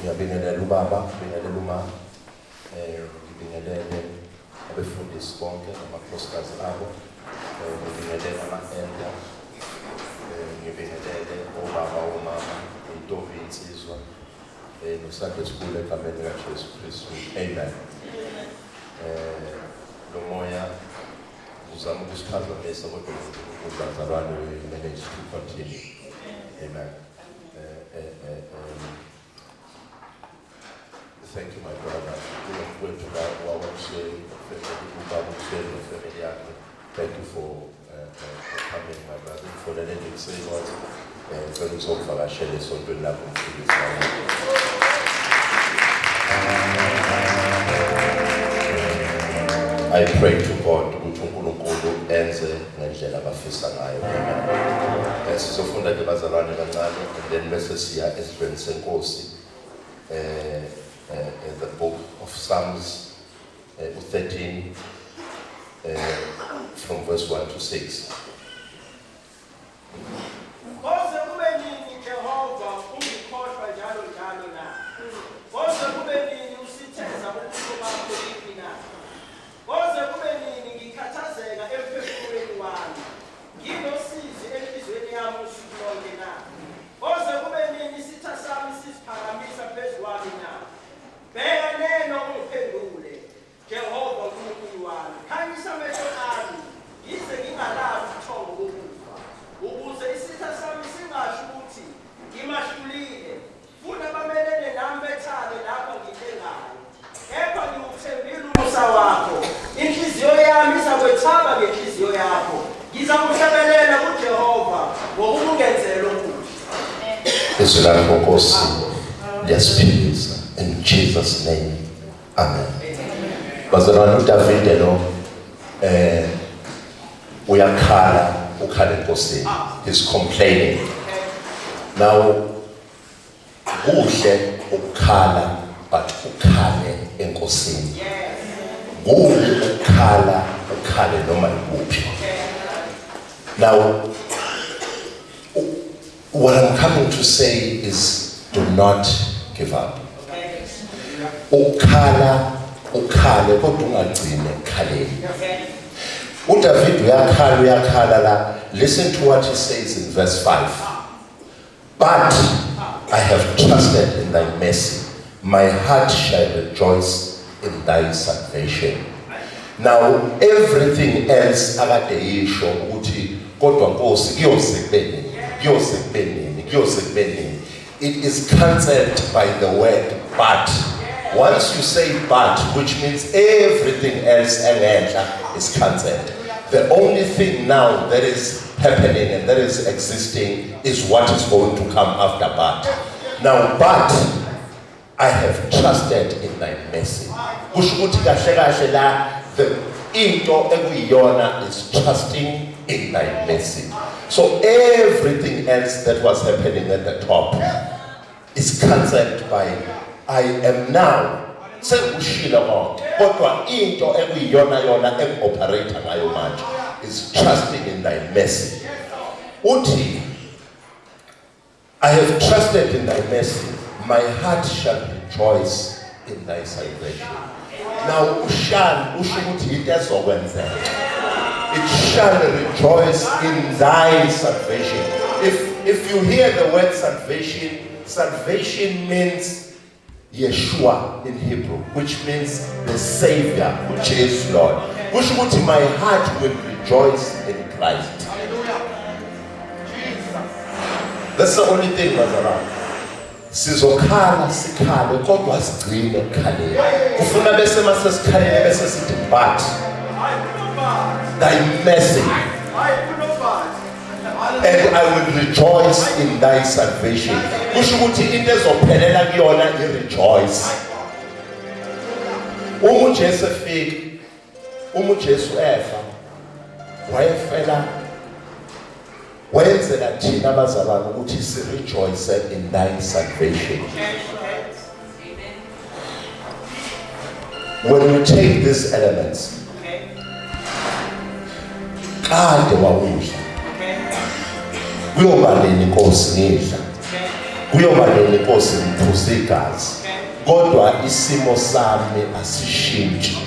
Ngiyabingelela ubaba, ngibingelela umama, ngibingelele abefundisi bonke namakhosikazi abo, ngibingelele ama-elder, ngibingelele obaba, umama, intombi, insizwa, no-Sunday school egameni likaJesu Kristu. Amen. Lo moya uzama ukusiphazamisa kodwa uzazalwane we-manage to continue. Amen. Thank you, my brother. Thank you for coming, my brother. For the letting say what very so far I share this on the level. I pray to God ukuthi uNkulunkulu enze ngendlela abafisa ngayo. Amen. Sizofunda ke bazalwane kancane and then bese siya esibheni senkosi. The book of Psalms 13 from verse 1 to 6. In Jesus' name, amen. Bazalwane uDavid lo uyakhala ukhala enkosini. He's complaining. Now kuhle ukukhala but ukhale enkosini. Kuhle ukukhala ukhale noma ikuphi. Now what I'm coming to say is do not give up. Ukhala ukhale kodwa ungagcine ekhaleni. uDavid uyakhala la. Listen to what he says in verse 5. But I have trusted in thy mercy. My heart shall rejoice in thy salvation. Now everything else akade yisho ukuthi kodwa Nkosi kuyosekubeni. It is cancelled by the word but. Once you say but, which means everything else is cancelled. The only thing now that is happening and that is existing is what is going to come after but. Now, but I have trusted in thy mercy. The into ekuyiyona is trusting in thy mercy. So everything else that was happening at the top is cancelled by I am now sekushilo konke kodwa into ekuyiyona operator ngayo manje is trusting in thy mercy. Uthi I have trusted in thy mercy, my heart shall rejoice in thy salvation. Now ushall ushukuthi into ezokwenzeka. It shall rejoice in thy salvation. If you hear the word salvation means Yeshua in Hebrew, which means the Savior, which is Lord. Which means my heart will rejoice in Christ. That's the only thing that's around. Sizokhala sikhale kodwa sigcine ekhaleni. Ufuna bese mase sikhalele bese sithi but thy mercy and I will rejoice in thy salvation. Kusho ukuthi into ezophelela kuyona rejoice. uJesu efika, uJesu efa, wayefela wenzela thina abazalwane ukuthi si rejoice in thy salvation. When you take these elements, kade wawudla kuyoba nini Nkosi ngidla kuyoba nenkosi iphuza igazi, kodwa isimo sami asishintshi,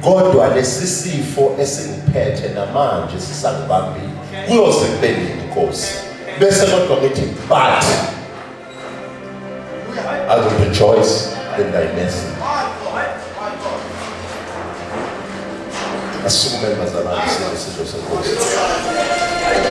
kodwa lesi sifo esingiphethe namanje sisangibambile kuyoze kube nenkosi. Bese kodwa ngithi but I will rejoice in thy mercy. Asukume bazalwane, sisho senkosi.